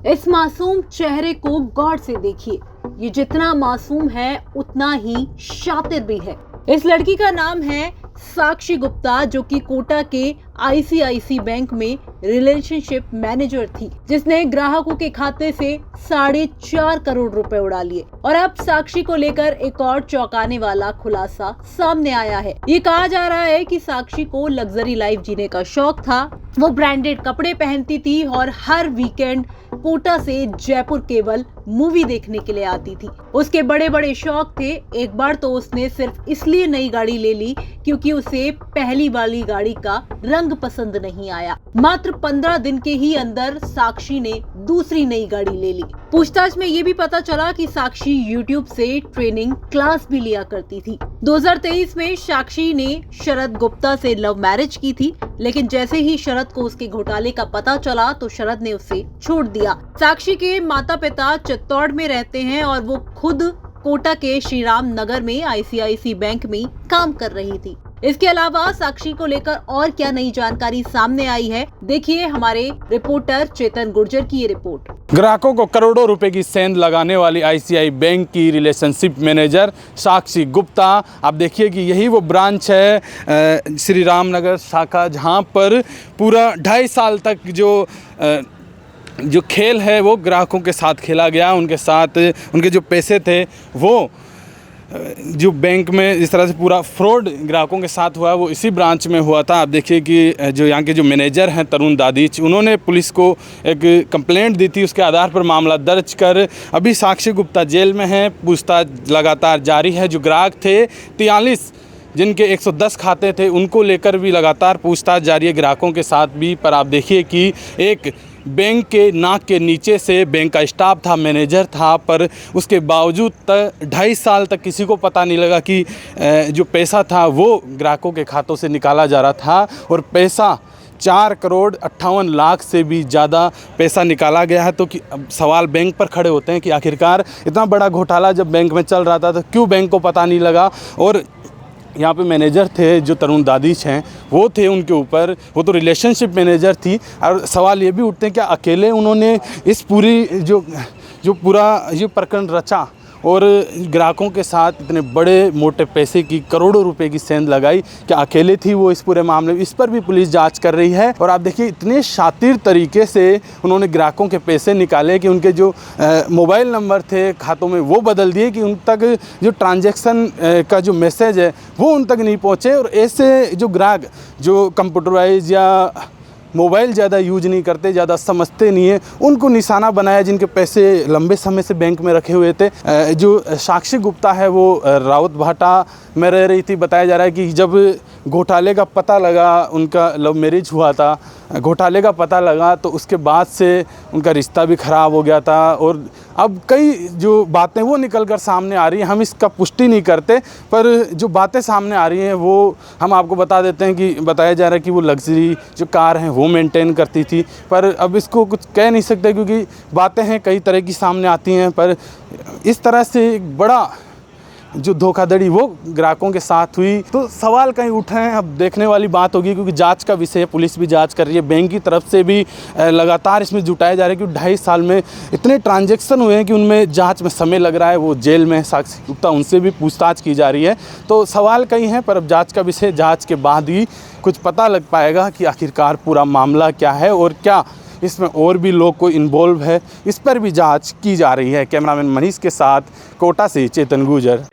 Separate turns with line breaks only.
इस मासूम चेहरे को गौर से देखिए। ये जितना मासूम है उतना ही शातिर भी है। इस लड़की का नाम है साक्षी गुप्ता, जो कि कोटा के आईसीआईसी बैंक में रिलेशनशिप मैनेजर थी, जिसने ग्राहकों के खाते से 4.5 करोड़ रुपए उड़ा लिए। और अब साक्षी को लेकर एक और चौंकाने वाला खुलासा सामने आया है। ये कहा जा रहा है कि साक्षी को लग्जरी लाइफ जीने का शौक था। वो ब्रांडेड कपड़े पहनती थी और हर वीकेंड कोटा से जयपुर केवल मूवी देखने के लिए आती थी। उसके बड़े बड़े शौक थे। एक बार तो उसने सिर्फ इसलिए नई गाड़ी ले ली क्योंकि उसे पहली वाली गाड़ी का रंग पसंद नहीं आया। मात्र 15 दिन के ही अंदर साक्षी ने दूसरी नई गाड़ी ले ली। पूछताछ में ये भी पता चला कि साक्षी यूट्यूब से ट्रेनिंग क्लास भी लिया करती थी। 2023 में साक्षी ने शरद गुप्ता से लव मैरिज की थी, लेकिन जैसे ही शरद को उसके घोटाले का पता चला तो शरद ने उसे छोड़ दिया। साक्षी के माता पिता चित्तौड़ में रहते हैं और वो खुद कोटा के श्री राम नगर में आईसीआईसी बैंक में काम कर रही थी। इसके अलावा साक्षी को लेकर और क्या नई जानकारी सामने आई है, देखिए हमारे रिपोर्टर चेतन गुर्जर की ये रिपोर्ट।
ग्राहकों को करोड़ों रुपए की सेंध लगाने वाली आईसीआई बैंक की रिलेशनशिप मैनेजर साक्षी गुप्ता। आप देखिए कि यही वो ब्रांच है श्री राम नगर शाखा, जहां पर पूरा 2.5 साल तक जो खेल है वो ग्राहकों के साथ खेला गया। उनके साथ उनके जो पैसे थे वो जो बैंक में इस तरह से पूरा फ्रॉड ग्राहकों के साथ हुआ वो इसी ब्रांच में हुआ था। आप देखिए कि जो यहाँ के जो मैनेजर हैं तरुण दादीच, उन्होंने पुलिस को एक कंप्लेंट दी थी। उसके आधार पर मामला दर्ज कर अभी साक्षी गुप्ता जेल में हैं। पूछताछ लगातार जारी है। जो ग्राहक थे 43 जिनके 110 खाते थे, उनको लेकर भी लगातार पूछताछ जारी है, ग्राहकों के साथ भी। पर आप देखिए कि एक बैंक के नाक के नीचे से बैंक का स्टाफ था, मैनेजर था, पर उसके बावजूद 2.5 साल तक किसी को पता नहीं लगा कि जो पैसा था वो ग्राहकों के खातों से निकाला जा रहा था। और पैसा 4 करोड़ 58 लाख से भी ज़्यादा पैसा निकाला गया है। तो कि अब सवाल बैंक पर खड़े होते हैं कि आखिरकार इतना बड़ा घोटाला जब बैंक में चल रहा था तो क्यों बैंक को पता नहीं लगा। और यहाँ पे मैनेजर थे जो तरुण दादीच हैं, वो थे उनके ऊपर, वो तो रिलेशनशिप मैनेजर थी। और सवाल ये भी उठते हैं क्या अकेले उन्होंने इस पूरी जो पूरा ये प्रकरण रचा और ग्राहकों के साथ इतने बड़े मोटे पैसे की करोड़ों रुपए की सेंध लगाई, क्या अकेले थी वो इस पूरे मामले में? इस पर भी पुलिस जांच कर रही है। और आप देखिए इतने शातिर तरीके से उन्होंने ग्राहकों के पैसे निकाले कि उनके जो मोबाइल नंबर थे खातों में वो बदल दिए कि उन तक जो ट्रांजैक्शन का जो मैसेज है वो उन तक नहीं पहुँचे। और ऐसे जो ग्राहक जो कंप्यूटराइज या मोबाइल ज़्यादा यूज नहीं करते, ज़्यादा समझते नहीं है, उनको निशाना बनाया, जिनके पैसे लंबे समय से बैंक में रखे हुए थे। जो साक्षी गुप्ता है वो राउत भाटा में रह रही थी। बताया जा रहा है कि जब घोटाले का पता लगा, उनका लव मैरिज हुआ था, घोटाले का पता लगा तो उसके बाद से उनका रिश्ता भी ख़राब हो गया था। और अब कई जो बातें वो निकल कर सामने आ रही हैं, हम इसका पुष्टि नहीं करते, पर जो बातें सामने आ रही हैं वो हम आपको बता देते हैं कि बताया जा रहा है कि वो लग्जरी जो कार हैं वो मेंटेन करती थी। पर अब इसको कुछ कह नहीं सकते क्योंकि बातें हैं कई तरह की सामने आती हैं। पर इस तरह से एक बड़ा जो धोखाधड़ी वो ग्राहकों के साथ हुई तो सवाल कहीं उठे हैं। अब देखने वाली बात होगी क्योंकि जांच का विषय है, पुलिस भी जांच कर रही है, बैंक की तरफ से भी लगातार इसमें जुटाया जा रहा है कि 2.5 साल में इतने ट्रांजैक्शन हुए हैं कि उनमें जांच में समय लग रहा है। वो जेल में साक्षी गुप्ता, उनसे भी पूछताछ की जा रही है। तो सवाल कई हैं, पर अब जाँच का विषय, जाँच के बाद ही कुछ पता लग पाएगा कि आखिरकार पूरा मामला क्या है और क्या इसमें और भी लोग को इन्वॉल्व है। इस पर भी जांच की जा रही है। कैमरामैन मनीष के साथ कोटा से चेतन गुर्जर।